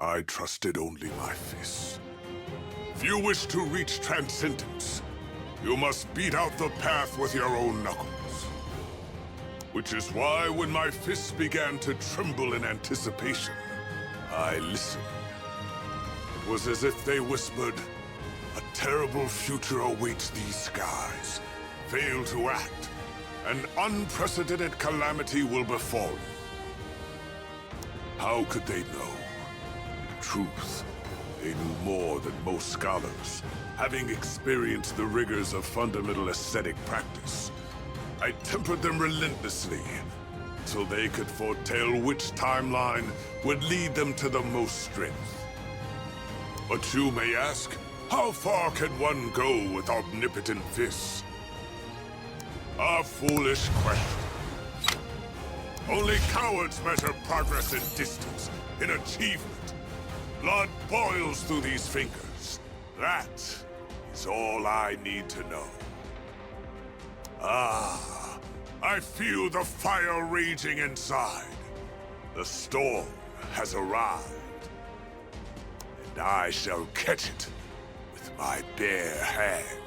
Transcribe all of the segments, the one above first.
I trusted only my fists. If you wish to reach transcendence, you must beat out the path with your own knuckles. Which is why when my fists began to tremble in anticipation, I listened. It was as if they whispered, "A terrible future awaits these skies. Fail to act. An unprecedented calamity will befall you." How could they know? In truth, they knew more than most scholars, having experienced the rigors of fundamental aesthetic practice. I tempered them relentlessly, so they could foretell which timeline would lead them to the most strength. But you may ask, how far can one go with omnipotent fists? A foolish question. Only cowards measure progress in distance, in achievement. Blood boils through these fingers. That is all I need to know. Ah, I feel the fire raging inside. The storm has arrived. And I shall catch it with my bare hands.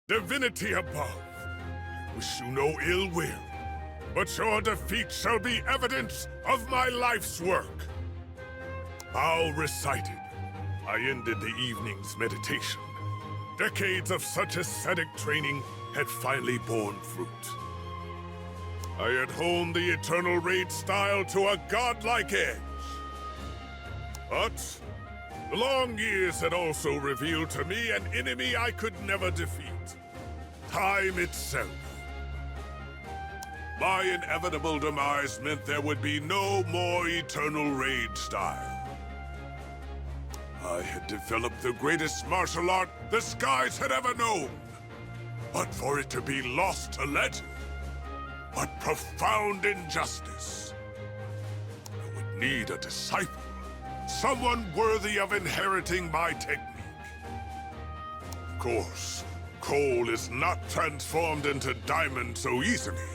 Divinity above, I wish you no ill will, but your defeat shall be evidence of my life's work. How recited, I ended the evening's meditation. Decades of such ascetic training had finally borne fruit. I had honed the eternal raid style to a godlike edge. But the long years had also revealed to me an enemy I could never defeat. Time itself. My inevitable demise meant there would be no more eternal raid style. I had developed the greatest martial art the skies had ever known. But for it to be lost to legend, what profound injustice. I would need a disciple. Someone worthy of inheriting my technique. Of course, coal is not transformed into diamond so easily.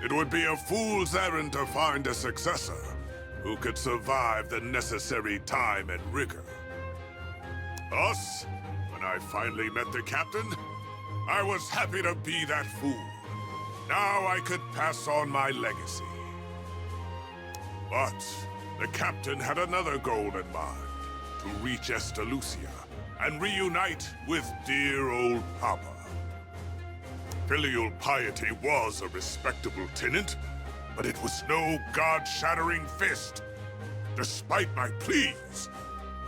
It would be a fool's errand to find a successor who could survive the necessary time and rigor. Thus, when I finally met the captain, I was happy to be that fool. Now I could pass on my legacy. But the captain had another goal in mind, to reach Estalucia and reunite with dear old Papa. Filial piety was a respectable tenet, but it was no god-shattering fist. Despite my pleas,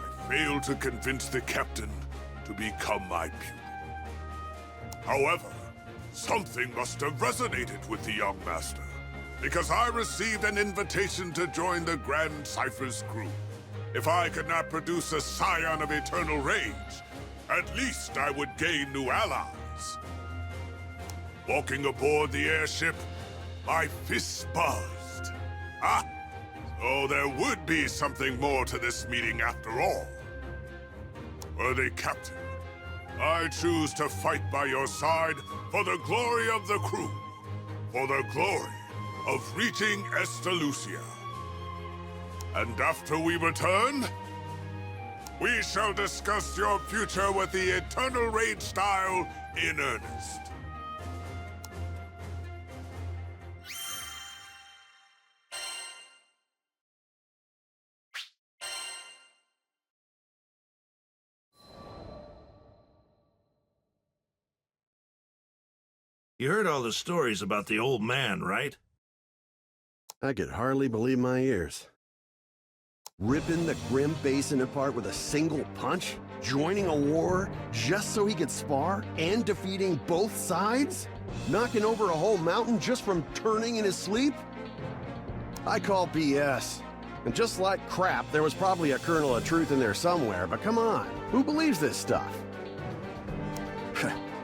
I failed to convince the captain to become my pupil. However, something must have resonated with the young master, because I received an invitation to join the Grand Cypher's crew. If I could not produce a scion of eternal rage, at least I would gain new allies. Walking aboard the airship, my fists buzzed. Ah! So there would be something more to this meeting after all. Worthy Captain, I choose to fight by your side for the glory of the crew, for the glory of reaching Estalucia. And after we return, we shall discuss your future with the Eternal Raid style in earnest. You heard all the stories about the old man, right? I could hardly believe my ears. Ripping the Grim Basin apart with a single punch? Joining a war just so he could spar? And defeating both sides? Knocking over a whole mountain just from turning in his sleep? I call BS. And just like crap, there was probably a kernel of truth in there somewhere, but come on, who believes this stuff?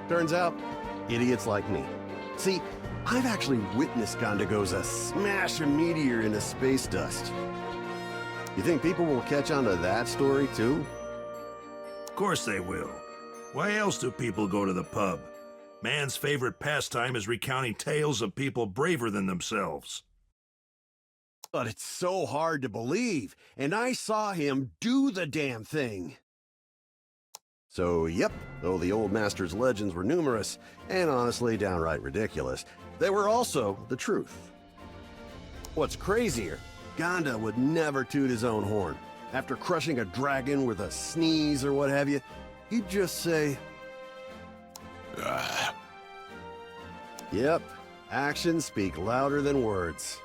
Turns out, idiots like me. See, I've actually witnessed Ghandagoza smash a meteor into space dust. You think people will catch on to that story, too? Of course they will. Why else do people go to the pub? Man's favorite pastime is recounting tales of people braver than themselves. But it's so hard to believe, and I saw him do the damn thing. So, yep, though the old master's legends were numerous, and honestly downright ridiculous, they were also the truth. What's crazier, Ganda would never toot his own horn. After crushing a dragon with a sneeze or what have you, he'd just say, Yep, actions speak louder than words.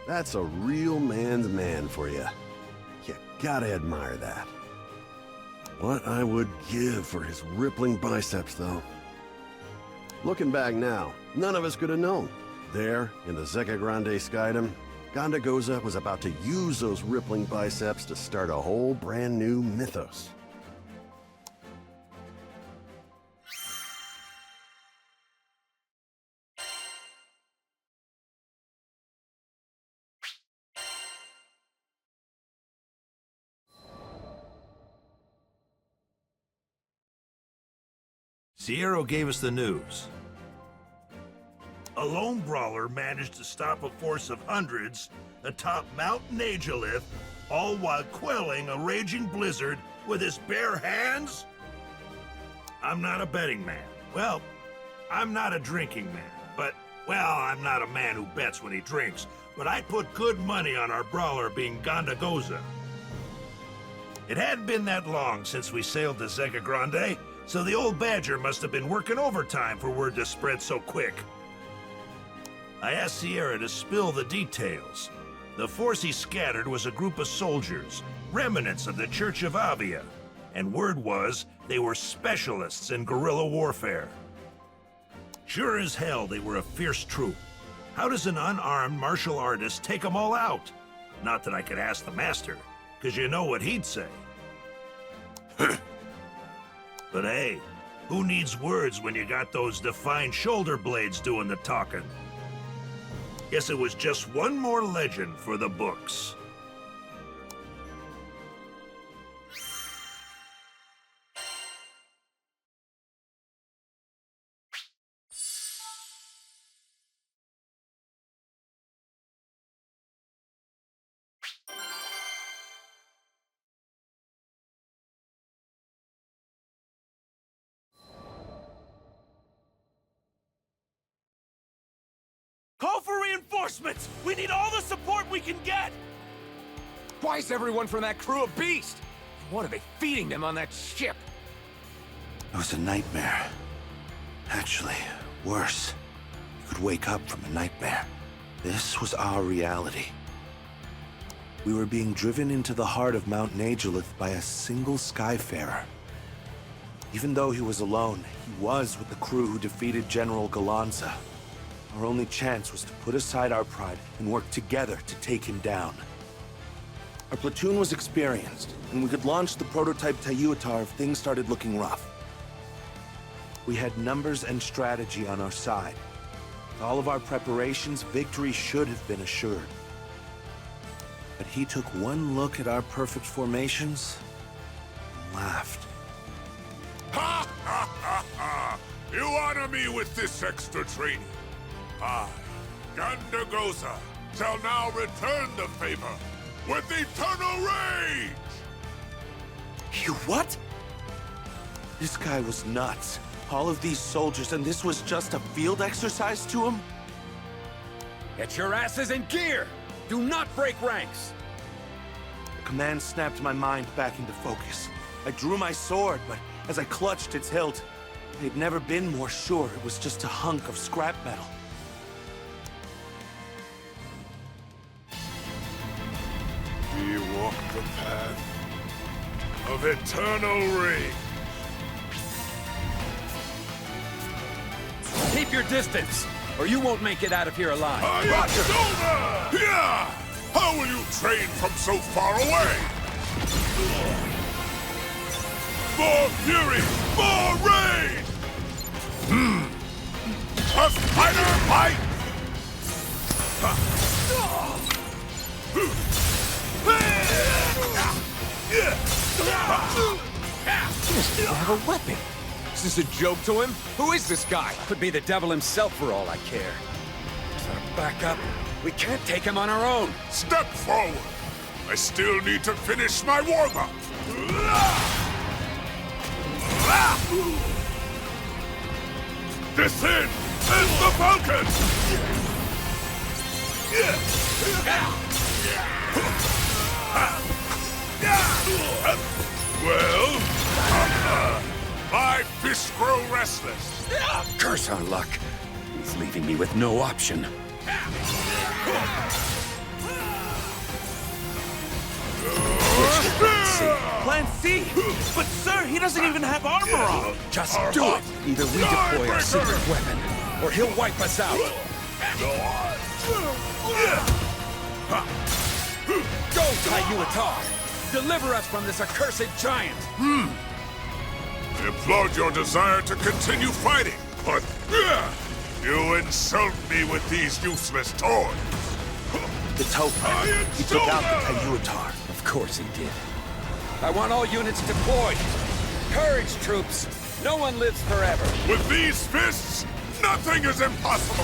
That's a real man's man for you. You gotta admire that. What I would give for his rippling biceps, though. Looking back now, none of us could have known. There, in the Zeka Grande Skydom, Ghandagoza was about to use those rippling biceps to start a whole brand new mythos. Sierra gave us the news. A lone brawler managed to stop a force of hundreds atop Mount Nagelith, all while quelling a raging blizzard with his bare hands? I'm not a betting man. Well, I'm not a drinking man. I'm not a man who bets when he drinks. But I put good money on our brawler being Ghandagoza. It hadn't been that long since we sailed to Zeka Grande, so the old badger must have been working overtime for word to spread so quick. I asked Sierra to spill the details. The force he scattered was a group of soldiers, remnants of the Church of Avia, and word was they were specialists in guerrilla warfare. Sure as hell they were a fierce troop. How does an unarmed martial artist take them all out? Not that I could ask the master, because you know what he'd say. But hey, who needs words when you got those defined shoulder blades doing the talking? Guess it was just one more legend for the books. Call for reinforcements! We need all the support we can get! Why is everyone from that crew a beast? What are they feeding them on that ship? It was a nightmare. Actually, worse. You could wake up from a nightmare. This was our reality. We were being driven into the heart of Mount Nagelith by a single skyfarer. Even though he was alone, he was with the crew who defeated General Ghandagoza. Our only chance was to put aside our pride and work together to take him down. Our platoon was experienced, and we could launch the prototype Tayuatar if things started looking rough. We had numbers and strategy on our side. With all of our preparations, victory should have been assured. But he took one look at our perfect formations and laughed. Ha ha ha ha! You honor me with this extra training. I, Ghandagoza, shall now return the favor with eternal rage! You what? This guy was nuts. All of these soldiers, and this was just a field exercise to him? Get your asses in gear! Do not break ranks! The command snapped my mind back into focus. I drew my sword, but as I clutched its hilt, I'd never been more sure it was just a hunk of scrap metal. We walk the path of eternal rage. Keep your distance, or you won't make it out of here alive. Ghandagoza! Yeah! How will you train from so far away? More fury! More rage! A spider bite! He doesn't even have a weapon. Is this a joke to him? Who is this guy? Could be the devil himself for all I care. So back up. We can't take him on our own. Step forward! I still need to finish my warm-up! Descend as the Falcon! Well, my fish grow restless. Curse our luck. He's leaving me with no option. Plan C? But sir, he doesn't even have armor on! Just do it! Either we deploy our secret weapon, or he'll wipe us out. Go, Tayuatar! Deliver us from this accursed giant! I applaud your desire to continue fighting, but you insult me with these useless toys. The Topaz. He took out the Tayuatar. Of course he did. I want all units deployed. Courage, troops! No one lives forever. With these fists, nothing is impossible.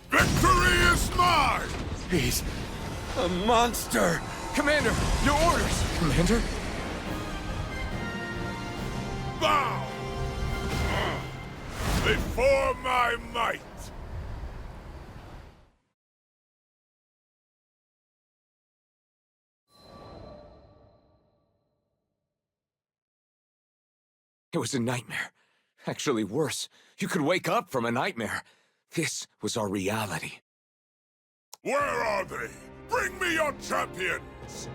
Victory is mine! He's a monster! Commander, your orders! Commander? Bow! Before my might! It was a nightmare. Actually worse. You could wake up from a nightmare. This was our reality. Where are they? Bring me your champions!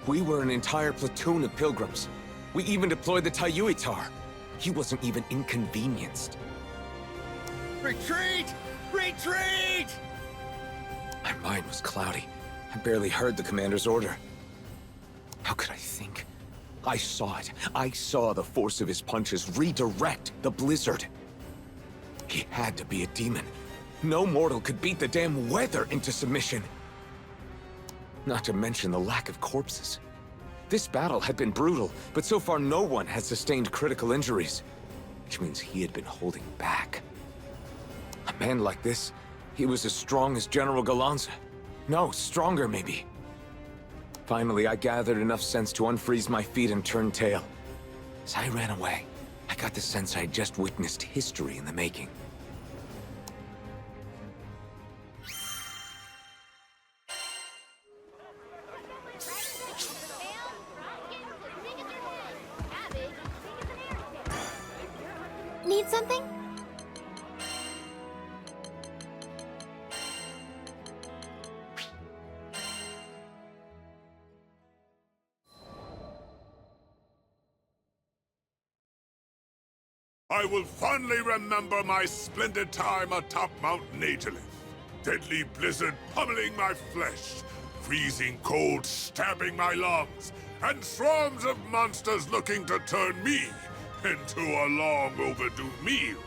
We were an entire platoon of pilgrims. We even deployed the Tayuitar. He wasn't even inconvenienced. Retreat! Retreat! My mind was cloudy. I barely heard the commander's order. How could I think? I saw it. I saw the force of his punches redirect the blizzard. He had to be a demon. No mortal could beat the damn weather into submission. Not to mention the lack of corpses. This battle had been brutal, but so far no one had sustained critical injuries, which means he had been holding back. A man like this, he was as strong as General Ghandagoza. No, stronger maybe. Finally, I gathered enough sense to unfreeze my feet and turn tail. As I ran away, I got the sense I had just witnessed history in the making. Need something? I will fondly remember my splendid time atop Mount Nagelith. Deadly blizzard pummeling my flesh, freezing cold stabbing my lungs, and swarms of monsters looking to turn me into a long overdue meal.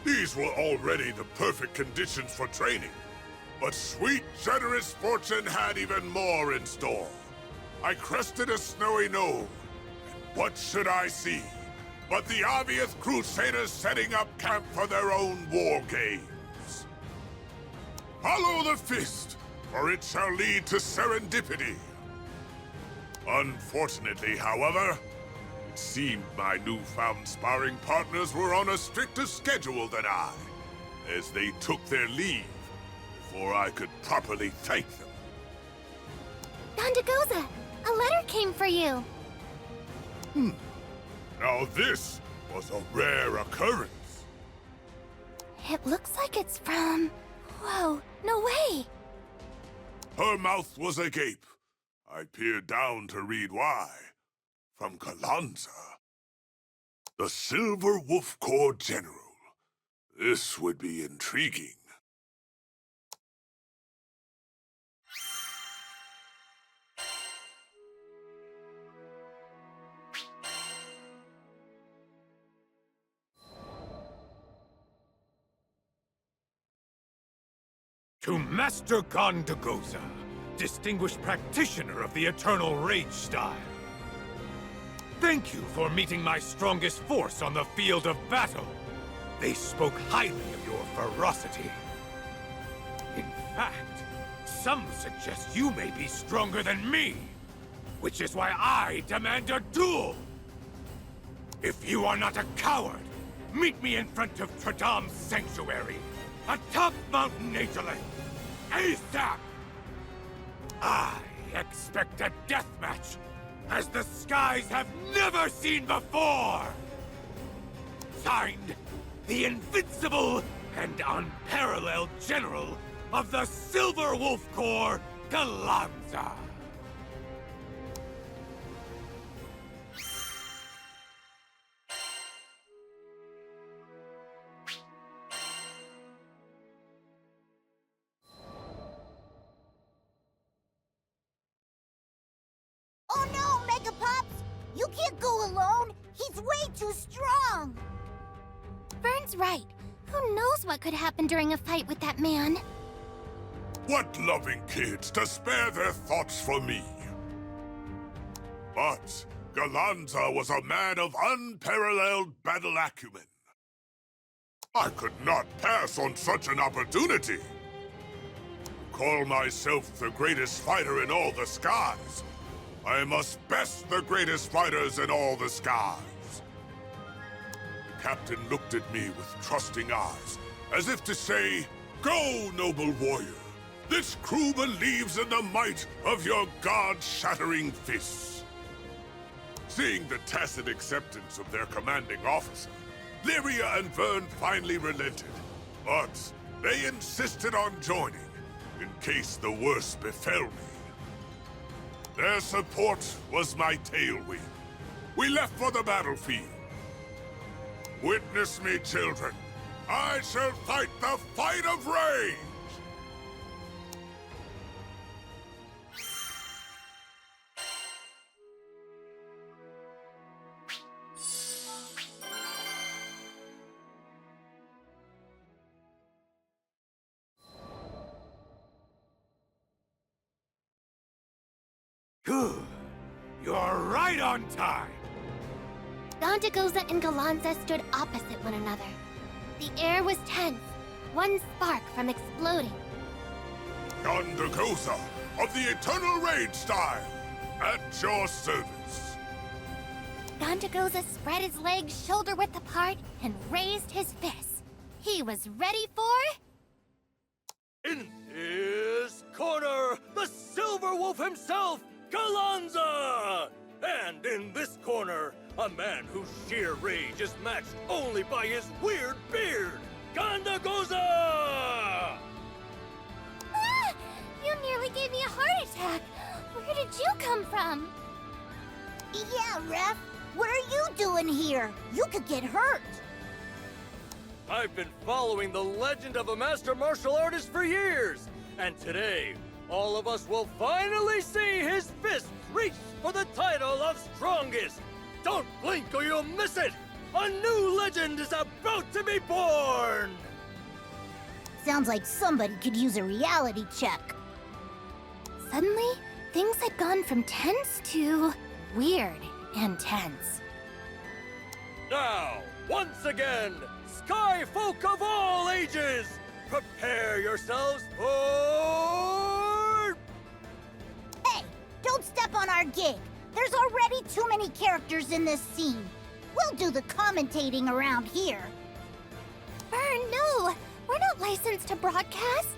These were already the perfect conditions for training, but sweet, generous fortune had even more in store. I crested a snowy knoll, and what should I see but the obvious crusaders setting up camp for their own war games. Follow the fist, for it shall lead to serendipity. Unfortunately, however, it seemed my newfound sparring partners were on a stricter schedule than I, as they took their leave before I could properly thank them. Ghandagoza, a letter came for you. Now this was a rare occurrence. It looks like it's from... Whoa, no way! Her mouth was agape. I peered down to read why. From Ghandagoza. The Silver Wolf Corps General. This would be intriguing. To Master Ghandagoza, distinguished practitioner of the Eternal Rage style. Thank you for meeting my strongest force on the field of battle. They spoke highly of your ferocity. In fact, some suggest you may be stronger than me, which is why I demand a duel. If you are not a coward, meet me in front of Tradam's sanctuary, atop Mount Nagelith, ASAP! I expect a deathmatch, as the skies have never seen before! Signed, the invincible and unparalleled General of the Silver Wolf Corps, Ghandagoza. Oh no, Mega Pops! You can't go alone! He's way too strong! Vern's right. Who knows what could happen during a fight with that man? What loving kids to spare their thoughts for me. But Ghandagoza was a man of unparalleled battle acumen. I could not pass on such an opportunity. Call myself the greatest fighter in all the skies. I must best the greatest fighters in all the skies. The captain looked at me with trusting eyes, as if to say, "Go, noble warrior. This crew believes in the might of your god-shattering fists." Seeing the tacit acceptance of their commanding officer, Lyria and Vern finally relented, but they insisted on joining, in case the worst befell me. Their support was my tailwind. We left for the battlefield. Witness me, children. I shall fight the fight of rage! Good. You're right on time. Ghandagoza and Ghandagoza stood opposite one another. The air was tense, one spark from exploding. Ghandagoza of the Eternal Rage style, at your service. Ghandagoza spread his legs shoulder-width apart and raised his fists. He was ready for... In his corner, the Silver Wolf himself, Ghandagoza! And in this corner, a man whose sheer rage is matched only by his weird beard, Ghandagoza! Ah! You nearly gave me a heart attack! Where did you come from? Yeah, Ref. What are you doing here? You could get hurt. I've been following the legend of a master martial artist for years, and today, all of us will finally see his fists reach for the title of strongest. Don't blink or you'll miss it! A new legend is about to be born! Sounds like somebody could use a reality check. Suddenly, things had gone from tense to weird and tense. Now, once again, Sky Folk of all ages, prepare yourselves for... Hey, don't step on our gig. There's already too many characters in this scene. We'll do the commentating around here. Vern, no! We're not licensed to broadcast.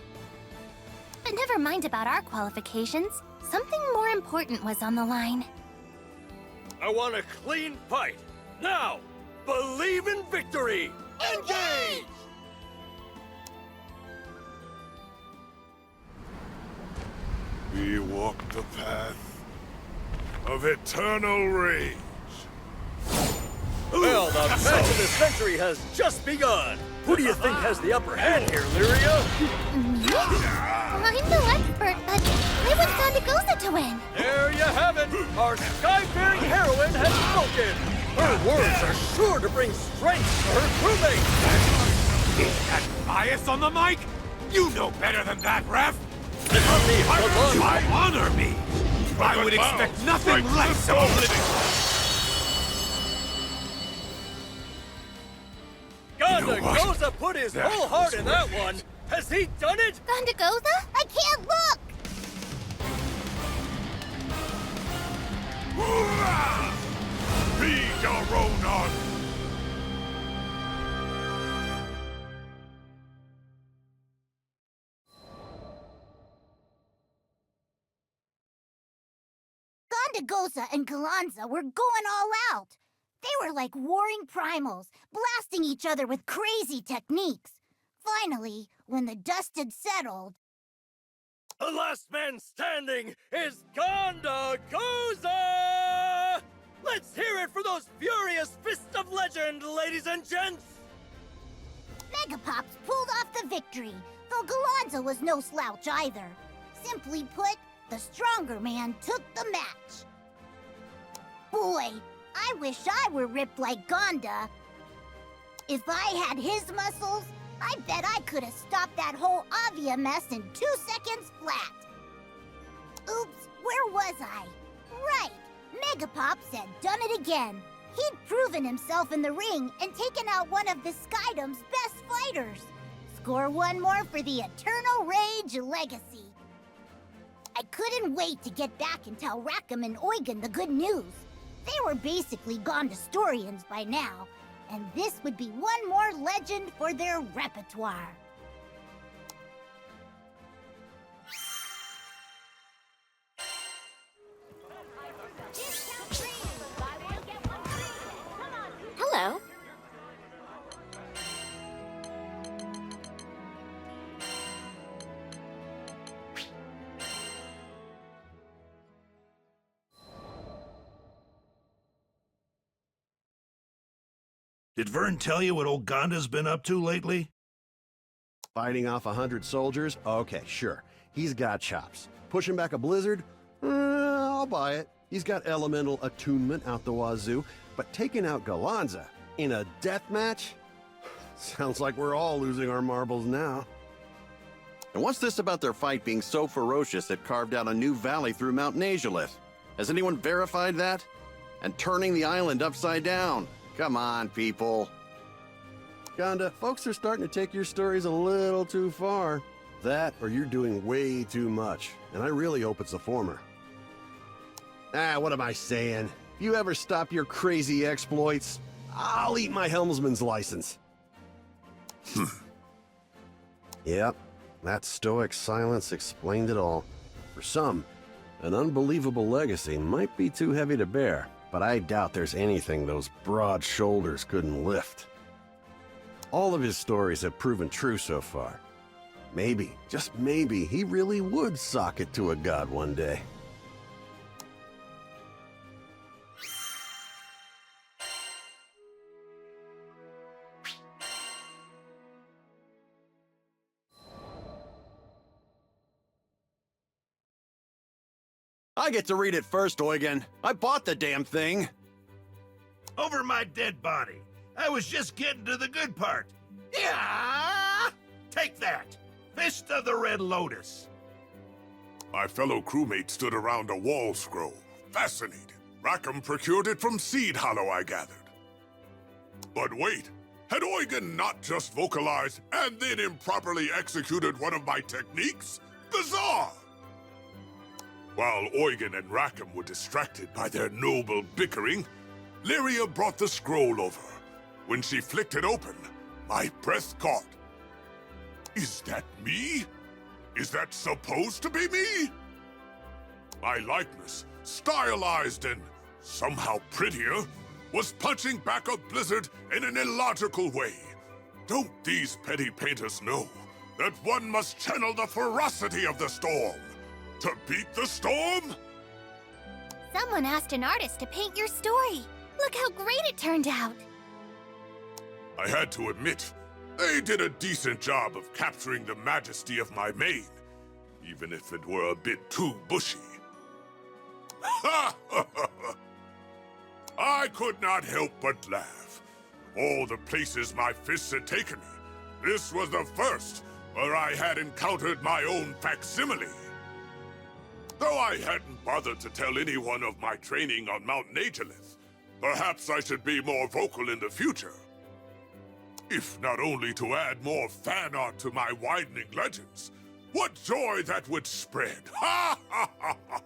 But never mind about our qualifications. Something more important was on the line. I want a clean fight. Now, believe in victory! Engage! We walk the path of eternal rage. Well, the match of the century has just begun. Who do you think has the upper hand here, Lyria? Me? I'm no expert, but I want Ghandagoza to win. There you have it. Our sky-faring heroine has spoken. Her words are sure to bring strength to her crewmates. Is that bias on the mic? You know better than that, Ref! Ghandagoza. You honor me! I would expect nothing less of a living... Ghandagoza put his That whole heart was in that worth it. one! Has he done it? Ghandagoza? I can't look! Hoorah! Be your own on! Ghandagoza and Ghandagoza were going all out. They were like warring primals, blasting each other with crazy techniques. Finally, when the dust had settled... The last man standing is Ghandagoza! Let's hear it for those furious fists of legend, ladies and gents! Megapops pulled off the victory, though Ghandagoza was no slouch either. Simply put, the stronger man took the match. Boy, I wish I were ripped like Ganda. If I had his muscles, I bet I could have stopped that whole Avia mess in 2 seconds flat. Oops, where was I? Right, Megapops had done it again. He'd proven himself in the ring and taken out one of the Skydoms' best fighters. Score one more for the Eternal Rage legacy. I couldn't wait to get back and tell Rackham and Eugen the good news. They were basically Gondastorians by now, and this would be one more legend for their repertoire. Hello. Did Vern tell you what old Ganda's been up to lately? Fighting off 100 soldiers? Okay, sure. He's got chops. Pushing back a blizzard? I'll buy it. He's got elemental attunement out the wazoo. But taking out Ghandagoza in a death match? Sounds like we're all losing our marbles now. And what's this about their fight being so ferocious it carved out a new valley through Mount Nazhalith? Has anyone verified that? And turning the island upside down? Come on, people. Ganda, folks are starting to take your stories a little too far. That, or you're doing way too much. And I really hope it's the former. What am I saying? If you ever stop your crazy exploits, I'll eat my helmsman's license. Yep, that stoic silence explained it all. For some, an unbelievable legacy might be too heavy to bear, but I doubt there's anything those broad shoulders couldn't lift. All of his stories have proven true so far. Maybe, just maybe, he really would sock it to a god one day. I get to read it first, Eugen. I bought the damn thing. Over my dead body. I was just getting to the good part. Yeah! Take that! Fist of the Red Lotus. My fellow crewmates stood around a wall scroll, fascinated. Rackham procured it from Seed Hollow, I gathered. But wait, had Eugen not just vocalized and then improperly executed one of my techniques? Bizarre! While Eugen and Rackham were distracted by their noble bickering, Lyria brought the scroll over. When she flicked it open, my breath caught. Is that me? Is that supposed to be me? My likeness, stylized and somehow prettier, was punching back a blizzard in an illogical way. Don't these petty painters know that one must channel the ferocity of the storm to beat the storm? Someone asked an artist to paint your story. Look how great it turned out. I had to admit, they did a decent job of capturing the majesty of my mane, even if it were a bit too bushy. I could not help but laugh. All the places my fists had taken me, this was the first, where I had encountered my own facsimile. Though I hadn't bothered to tell anyone of my training on Mount Nagelith, perhaps I should be more vocal in the future. If not only to add more fan art to my widening legends, what joy that would spread! Ha ha ha ha!